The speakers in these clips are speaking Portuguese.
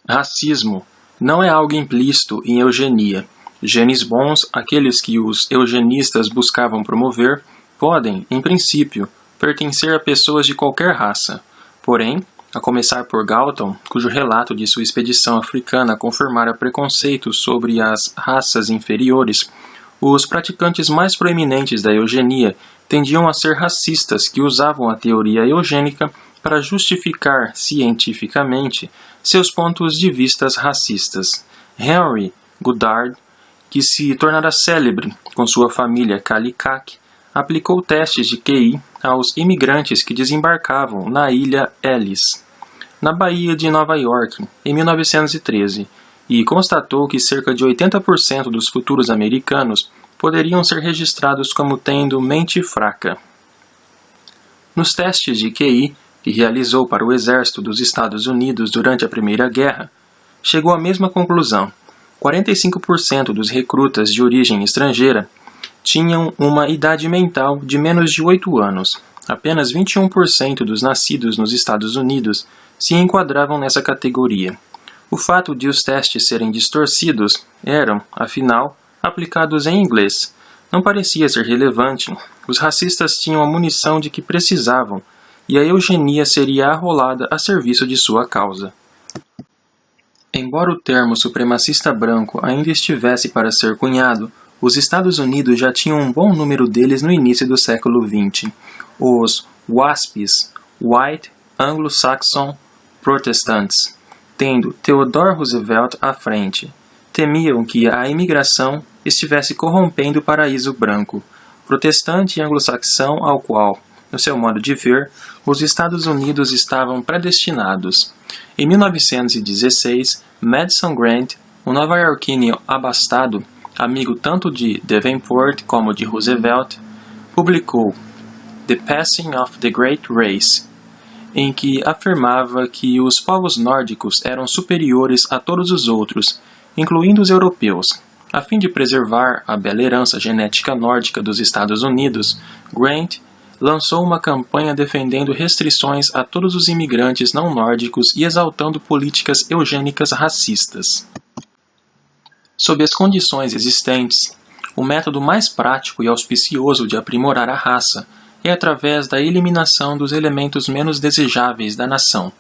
Racismo não é algo implícito em eugenia. Genes bons, aqueles que os eugenistas buscavam promover, podem, em princípio, pertencer a pessoas de qualquer raça. Porém, a começar por Galton, cujo relato de sua expedição africana confirmara preconceitos sobre as raças inferiores, os praticantes mais proeminentes da eugenia tendiam a ser racistas que usavam a teoria eugênica para justificar cientificamente seus pontos de vista racistas. Henry Goddard, que se tornara célebre com sua família Kallikak, aplicou testes de QI aos imigrantes que desembarcavam na ilha Ellis, na Baía de Nova York, em 1913, e constatou que cerca de 80% dos futuros americanos poderiam ser registrados como tendo mente fraca. Nos testes de QI que realizou para o Exército dos Estados Unidos durante a Primeira Guerra, chegou à mesma conclusão. 45% dos recrutas de origem estrangeira tinham uma idade mental de menos de 8 anos. Apenas 21% dos nascidos nos Estados Unidos se enquadravam nessa categoria. O fato de os testes serem distorcidos eram, afinal, aplicados em inglês. Não parecia ser relevante. Os racistas tinham a munição de que precisavam, e a eugenia seria arrolada a serviço de sua causa. Embora o termo supremacista branco ainda estivesse para ser cunhado, os Estados Unidos já tinham um bom número deles no início do século XX. Os WASPs, White Anglo-Saxon Protestants, tendo Theodore Roosevelt à frente, temiam que a imigração estivesse corrompendo o paraíso branco, protestante e anglo-saxão ao qual, no seu modo de ver, os Estados Unidos estavam predestinados. Em 1916, Madison Grant, um nova-iorquino abastado, amigo tanto de Davenport como de Roosevelt, publicou The Passing of the Great Race, em que afirmava que os povos nórdicos eram superiores a todos os outros, incluindo os europeus. A fim de preservar a bela herança genética nórdica dos Estados Unidos, Grant lançou uma campanha defendendo restrições a todos os imigrantes não nórdicos e exaltando políticas eugênicas racistas. Sob as condições existentes, o método mais prático e auspicioso de aprimorar a raça é através da eliminação dos elementos menos desejáveis da nação,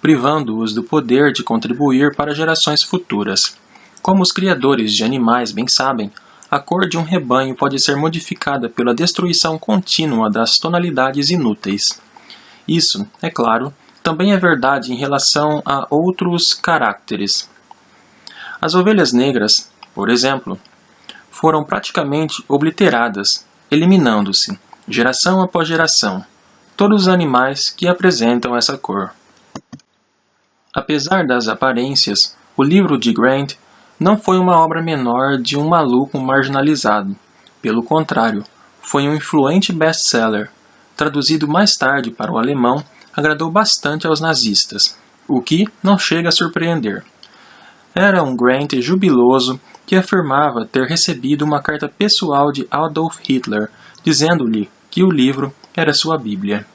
privando-os do poder de contribuir para gerações futuras. Como os criadores de animais bem sabem, a cor de um rebanho pode ser modificada pela destruição contínua das tonalidades inúteis. Isso, é claro, também é verdade em relação a outros caracteres. As ovelhas negras, por exemplo, foram praticamente obliteradas, eliminando-se, geração após geração, todos os animais que apresentam essa cor. Apesar das aparências, o livro de Grant não foi uma obra menor de um maluco marginalizado. Pelo contrário, foi um influente best-seller. Traduzido mais tarde para o alemão, agradou bastante aos nazistas, o que não chega a surpreender. Era um Grant jubiloso que afirmava ter recebido uma carta pessoal de Adolf Hitler, dizendo-lhe que o livro era sua Bíblia.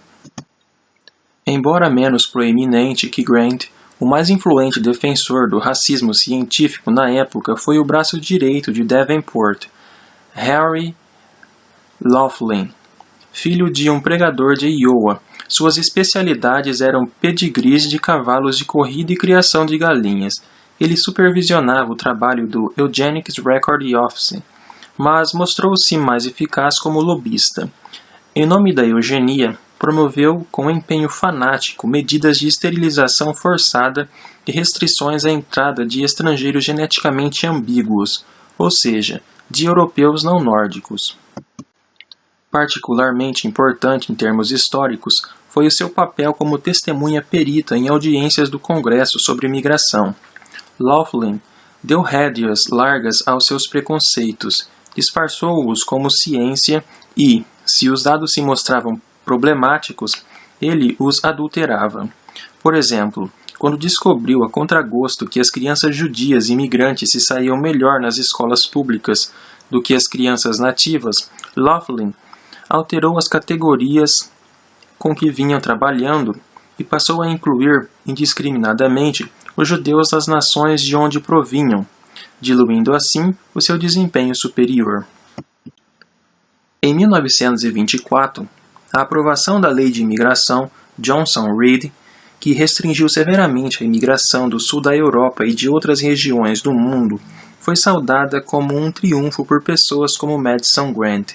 Embora menos proeminente que Grant, o mais influente defensor do racismo científico na época foi o braço direito de Davenport, Harry Laughlin, filho de um pregador de Iowa. Suas especialidades eram pedigrees de cavalos de corrida e criação de galinhas. Ele supervisionava o trabalho do Eugenics Record Office, mas mostrou-se mais eficaz como lobista. Em nome da eugenia, promoveu com empenho fanático medidas de esterilização forçada e restrições à entrada de estrangeiros geneticamente ambíguos, ou seja, de europeus não nórdicos. Particularmente importante em termos históricos foi o seu papel como testemunha perita em audiências do Congresso sobre imigração. Laughlin deu rédeas largas aos seus preconceitos, disfarçou-os como ciência e, se os dados se mostravam problemáticos, ele os adulterava. Por exemplo, quando descobriu a contragosto que as crianças judias imigrantes se saíam melhor nas escolas públicas do que as crianças nativas, Laughlin alterou as categorias com que vinham trabalhando e passou a incluir indiscriminadamente os judeus das nações de onde provinham, diluindo assim o seu desempenho superior. Em 1924, a aprovação da Lei de Imigração Johnson-Reed, que restringiu severamente a imigração do sul da Europa e de outras regiões do mundo, foi saudada como um triunfo por pessoas como Madison Grant.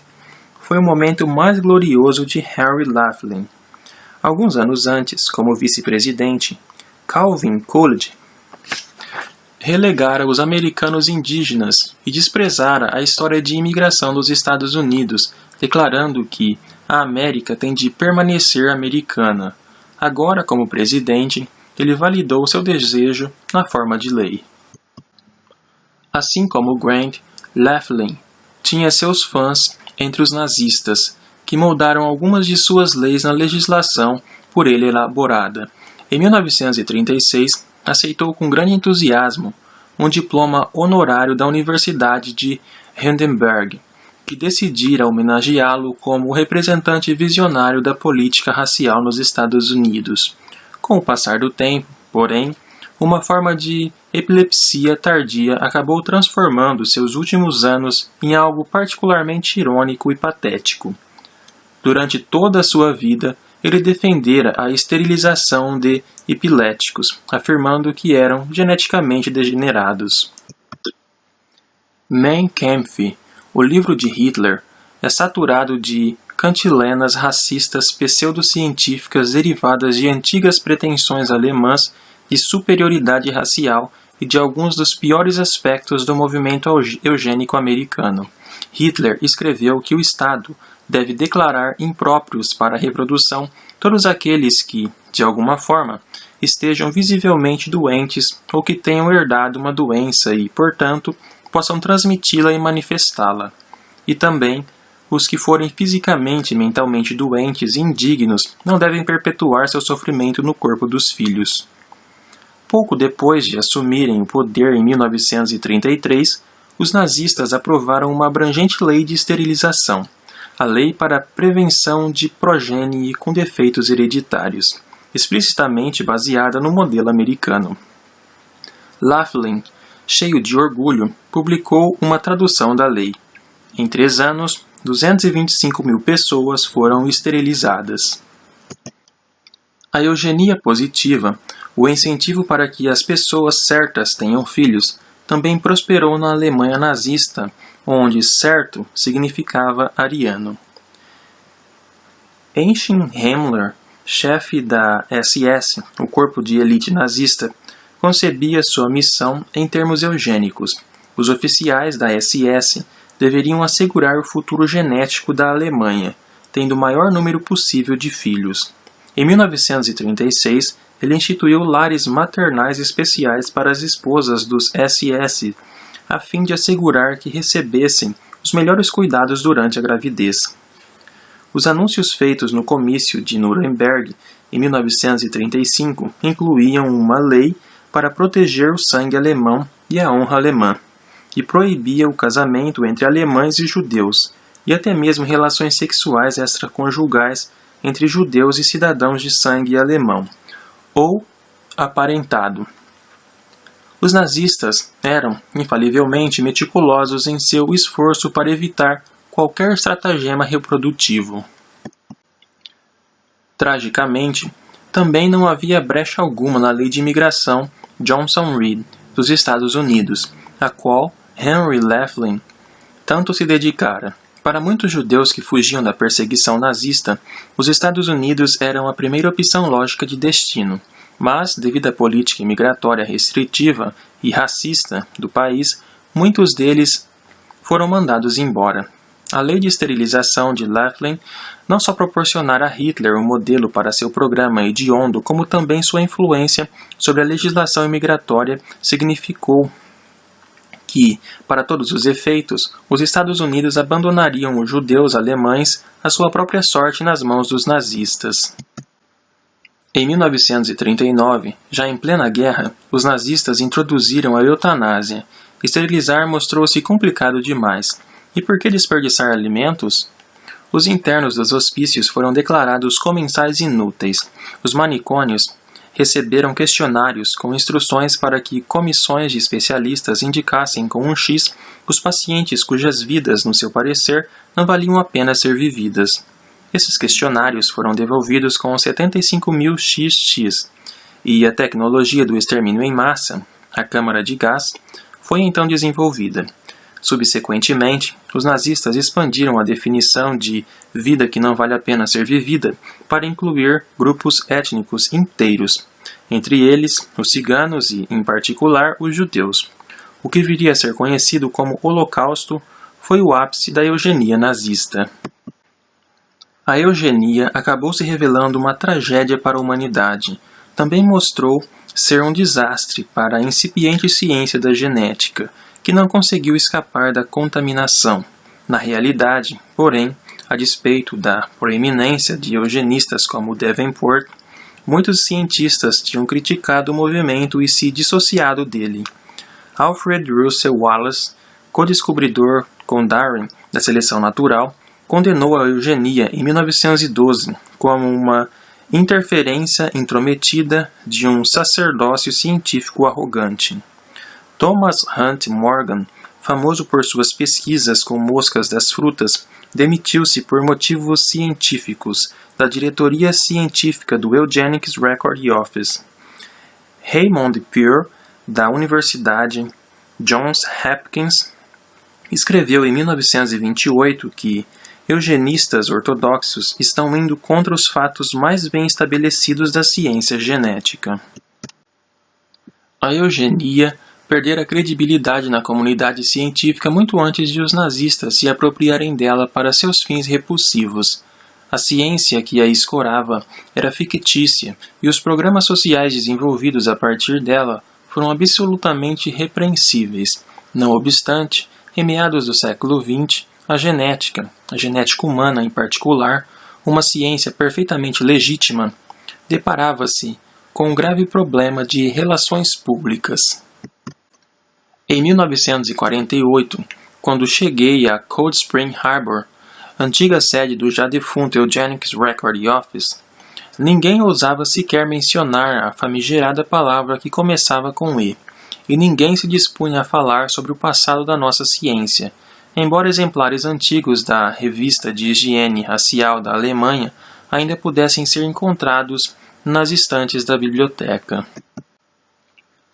Foi o momento mais glorioso de Henry Laughlin. Alguns anos antes, como vice-presidente, Calvin Coolidge relegara os americanos indígenas e desprezara a história de imigração dos Estados Unidos, declarando que a América tem de permanecer americana. Agora, como presidente, ele validou seu desejo na forma de lei. Assim como Grant, Laughlin tinha seus fãs entre os nazistas, que moldaram algumas de suas leis na legislação por ele elaborada. Em 1936, aceitou com grande entusiasmo um diploma honorário da Universidade de Heidelberg, que decidira homenageá-lo como o representante visionário da política racial nos Estados Unidos. Com o passar do tempo, porém, uma forma de epilepsia tardia acabou transformando seus últimos anos em algo particularmente irônico e patético. Durante toda a sua vida, ele defendera a esterilização de epiléticos, afirmando que eram geneticamente degenerados. Mein Kampf, o livro de Hitler, é saturado de cantilenas racistas pseudocientíficas derivadas de antigas pretensões alemãs de superioridade racial e de alguns dos piores aspectos do movimento eugênico americano. Hitler escreveu que o Estado deve declarar impróprios para a reprodução todos aqueles que, de alguma forma, estejam visivelmente doentes ou que tenham herdado uma doença e, portanto, possam transmiti-la e manifestá-la. E também, os que forem fisicamente e mentalmente doentes e indignos não devem perpetuar seu sofrimento no corpo dos filhos. Pouco depois de assumirem o poder em 1933, os nazistas aprovaram uma abrangente lei de esterilização, a Lei para a Prevenção de Progênie com Defeitos Hereditários, explicitamente baseada no modelo americano. Laughlin, cheio de orgulho, publicou uma tradução da lei. Em 3 anos, 225.000 pessoas foram esterilizadas. A eugenia positiva, o incentivo para que as pessoas certas tenham filhos, também prosperou na Alemanha nazista, onde certo significava ariano. Heinrich Himmler, chefe da SS, o corpo de elite nazista, concebia sua missão em termos eugênicos. Os oficiais da SS deveriam assegurar o futuro genético da Alemanha, tendo o maior número possível de filhos. Em 1936, ele instituiu lares maternais especiais para as esposas dos SS, a fim de assegurar que recebessem os melhores cuidados durante a gravidez. Os anúncios feitos no comício de Nuremberg, em 1935, incluíam uma lei para proteger o sangue alemão e a honra alemã, que proibia o casamento entre alemães e judeus, e até mesmo relações sexuais extraconjugais entre judeus e cidadãos de sangue alemão, ou aparentado. Os nazistas eram, infalivelmente, meticulosos em seu esforço para evitar qualquer estratagema reprodutivo. Tragicamente, também não havia brecha alguma na lei de imigração Johnson-Reed dos Estados Unidos, a qual Henry Laughlin tanto se dedicara. Para muitos judeus que fugiam da perseguição nazista, os Estados Unidos eram a primeira opção lógica de destino, mas, devido à política imigratória restritiva e racista do país, muitos deles foram mandados embora. A lei de esterilização de Laughlin não só proporcionara a Hitler um modelo para seu programa hediondo, como também sua influência sobre a legislação imigratória significou que, para todos os efeitos, os Estados Unidos abandonariam os judeus alemães à sua própria sorte nas mãos dos nazistas. Em 1939, já em plena guerra, os nazistas introduziram a eutanásia. Esterilizar mostrou-se complicado demais. E por que desperdiçar alimentos? Os internos dos hospícios foram declarados comensais inúteis. Os manicômios receberam questionários com instruções para que comissões de especialistas indicassem com um X os pacientes cujas vidas, no seu parecer, não valiam a pena ser vividas. Esses questionários foram devolvidos com 75.000 XX, e a tecnologia do extermínio em massa, a câmara de gás, foi então desenvolvida. Subsequentemente, os nazistas expandiram a definição de vida que não vale a pena ser vivida para incluir grupos étnicos inteiros, entre eles os ciganos e, em particular, os judeus. O que viria a ser conhecido como Holocausto foi o ápice da eugenia nazista. A eugenia acabou se revelando uma tragédia para a humanidade. Também mostrou ser um desastre para a incipiente ciência da genética, que não conseguiu escapar da contaminação. Na realidade, porém, a despeito da proeminência de eugenistas como Davenport, muitos cientistas tinham criticado o movimento e se dissociado dele. Alfred Russel Wallace, co-descobridor com Darwin da seleção natural, condenou a eugenia em 1912 como uma interferência intrometida de um sacerdócio científico arrogante. Thomas Hunt Morgan, famoso por suas pesquisas com moscas das frutas, demitiu-se por motivos científicos da diretoria científica do Eugenics Record Office. Raymond Peer, da Universidade Johns Hopkins, escreveu em 1928 que eugenistas ortodoxos estão indo contra os fatos mais bem estabelecidos da ciência genética. A eugenia perdera credibilidade na comunidade científica muito antes de os nazistas se apropriarem dela para seus fins repulsivos. A ciência que a escorava era fictícia e os programas sociais desenvolvidos a partir dela foram absolutamente repreensíveis. Não obstante, em meados do século XX, a genética humana em particular, uma ciência perfeitamente legítima, deparava-se com um grave problema de relações públicas. Em 1948, quando cheguei a Cold Spring Harbor, antiga sede do já defunto Eugenics Record Office, ninguém ousava sequer mencionar a famigerada palavra que começava com E, e ninguém se dispunha a falar sobre o passado da nossa ciência, embora exemplares antigos da Revista de Higiene Racial da Alemanha ainda pudessem ser encontrados nas estantes da biblioteca.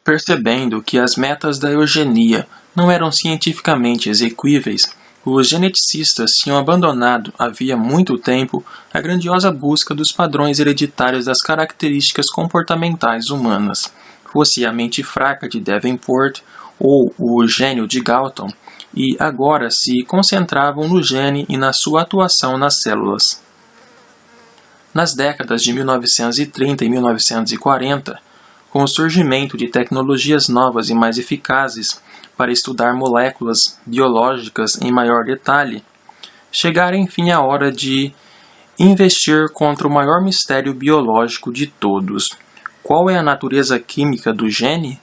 Percebendo que as metas da eugenia não eram cientificamente exequíveis, os geneticistas tinham abandonado havia muito tempo a grandiosa busca dos padrões hereditários das características comportamentais humanas, fosse a mente fraca de Davenport ou o gênio de Galton, e agora se concentravam no gene e na sua atuação nas células. Nas décadas de 1930 e 1940, com o surgimento de tecnologias novas e mais eficazes para estudar moléculas biológicas em maior detalhe, chegara enfim a hora de investir contra o maior mistério biológico de todos. Qual é a natureza química do gene?